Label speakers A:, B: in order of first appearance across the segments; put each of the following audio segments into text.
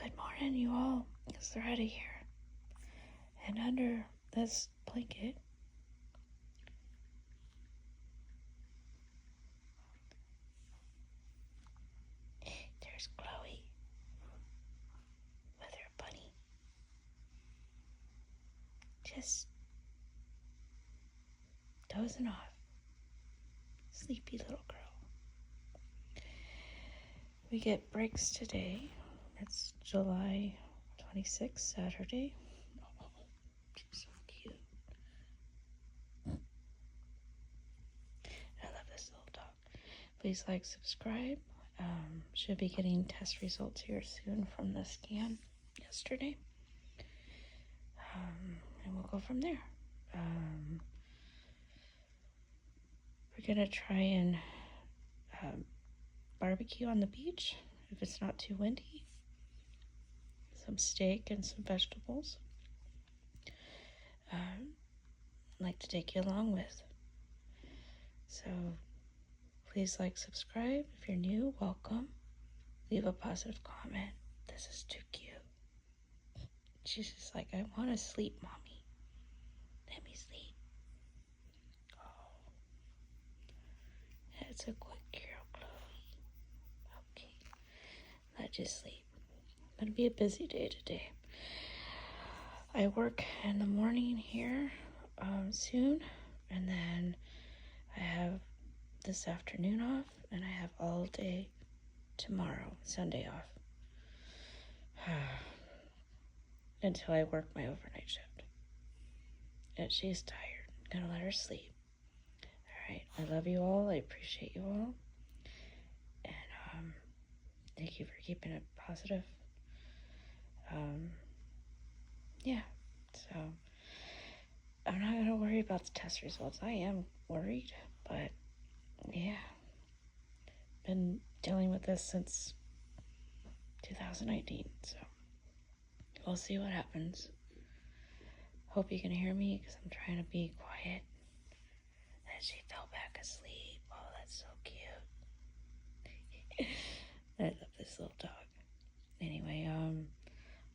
A: Good morning, you all. It's Loretta here. And under this blanket, there's Chloe with her bunny. Just dozing off. Sleepy little girl. We get breaks today. It's July 26th, Saturday. Oh, she's so cute. I love this little dog. Please like, subscribe. Should be getting test results here soon from the scan yesterday. And we'll go from there. We're gonna try and barbecue on the beach if it's not too windy. Some steak and some vegetables. I'd like to take you along with. So please like, subscribe. If you're new, welcome. Leave a positive comment. This is too cute. She's just like, I want to sleep, Mommy. Let me sleep. Oh. That's a quick girl, Chloe. Okay. Let you sleep. Gonna be a busy day today. I work in the morning here soon, and then I have this afternoon off, and I have all day tomorrow, Sunday off. Until I work my overnight shift. And she's tired. I'm gonna let her sleep. Alright, I love you all. I appreciate you all. And thank you for keeping it positive. Yeah, so I'm not gonna worry about the test results. I am worried, but yeah, been dealing with this since 2019, so we'll see what happens. Hope you can hear me because I'm trying to be quiet. And she fell back asleep. Oh, that's so cute. I love this little dog. Anyway,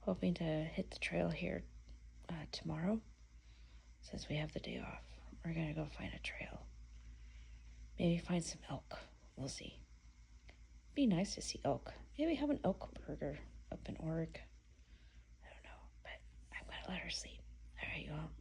A: hoping to hit the trail here tomorrow. Since we have the day off, we're gonna go find a trail. Maybe find some elk. We'll see. Be nice to see elk. Maybe have an elk burger up in Oregon. I don't know, but I'm gonna let her sleep. All right, you all.